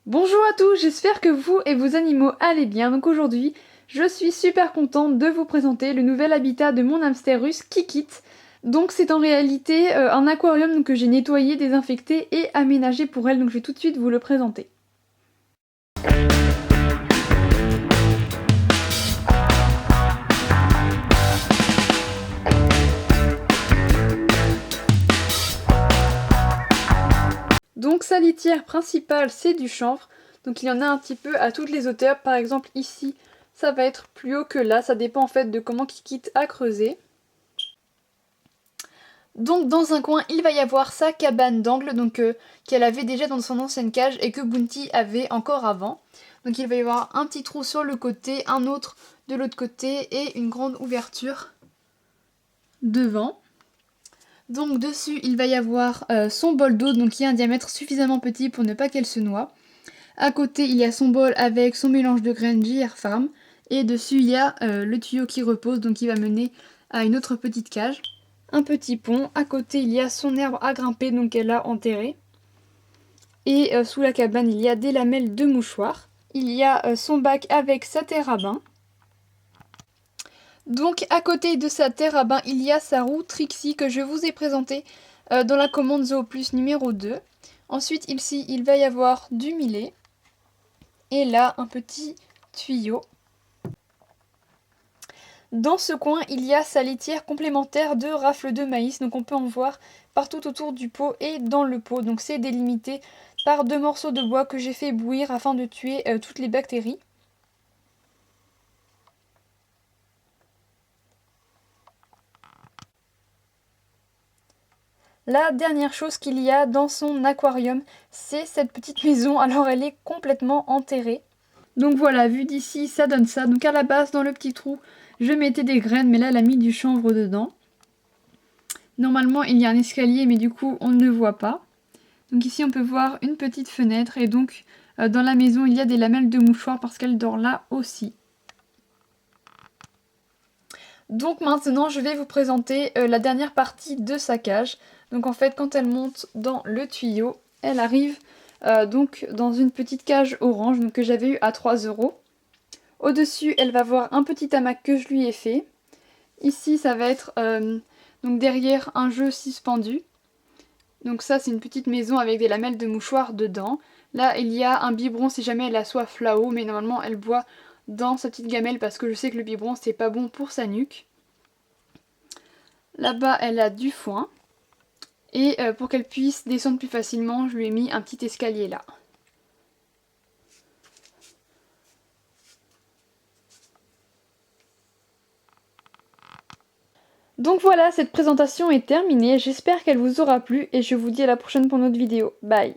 Bonjour à tous, j'espère que vous et vos animaux allez bien. Donc aujourd'hui, je suis super contente de vous présenter le nouvel habitat de mon hamster russe Kikit. Donc c'est en réalité un aquarium que j'ai nettoyé, désinfecté et aménagé pour elle. Donc je vais tout de suite vous le présenter. Donc sa litière principale, c'est du chanvre. Donc il y en a un petit peu à toutes les hauteurs. Par exemple ici, ça va être plus haut que là. Ça dépend en fait de comment Kikit a creusé. Donc dans un coin, il va y avoir sa cabane d'angle, donc qu'elle avait déjà dans son ancienne cage et que Bounty avait encore avant. Donc il va y avoir un petit trou sur le côté, un autre de l'autre côté et une grande ouverture devant. Donc dessus, il va y avoir son bol d'eau, donc qui a un diamètre suffisamment petit pour ne pas qu'elle se noie. À côté, il y a son bol avec son mélange de graines JR Farm. Et dessus, il y a le tuyau qui repose, donc qui va mener à une autre petite cage. Un petit pont. À côté, il y a son herbe à grimper, donc elle a enterré. Et sous la cabane, il y a des lamelles de mouchoirs. Il y a son bac avec sa terre à bain. Donc à côté de sa terre à bain, il y a sa roue Trixie que je vous ai présentée dans la commande Zooplus numéro 2. Ensuite, ici, il va y avoir du millet. Et là, un petit tuyau. Dans ce coin, il y a sa litière complémentaire de rafle de maïs. Donc on peut en voir partout autour du pot et dans le pot. Donc c'est délimité par 2 morceaux de bois que j'ai fait bouillir afin de tuer toutes les bactéries. La dernière chose qu'il y a dans son aquarium, c'est cette petite maison. Alors elle est complètement enterrée. Donc voilà, vu d'ici, ça donne ça. Donc à la base, dans le petit trou, je mettais des graines, mais là, elle a mis du chanvre dedans. Normalement, il y a un escalier, mais du coup, on ne le voit pas. Donc ici, on peut voir une petite fenêtre. Et donc, dans la maison, il y a des lamelles de mouchoirs parce qu'elle dort là aussi. Donc maintenant, je vais vous présenter la dernière partie de sa cage. Donc en fait, quand elle monte dans le tuyau, elle arrive donc dans une petite cage orange donc, que j'avais eu à 3 €. Au-dessus, elle va voir un petit hamac que je lui ai fait. Ici, ça va être donc derrière un jeu suspendu. Donc ça, c'est une petite maison avec des lamelles de mouchoirs dedans. Là, il y a un biberon si jamais elle a soif là-haut, mais normalement, elle boit dans sa petite gamelle parce que je sais que le biberon, c'est pas bon pour sa nuque. Là-bas, elle a du foin. Et pour qu'elle puisse descendre plus facilement, je lui ai mis un petit escalier là. Donc voilà, cette présentation est terminée, j'espère qu'elle vous aura plu et je vous dis à la prochaine pour une autre vidéo. Bye!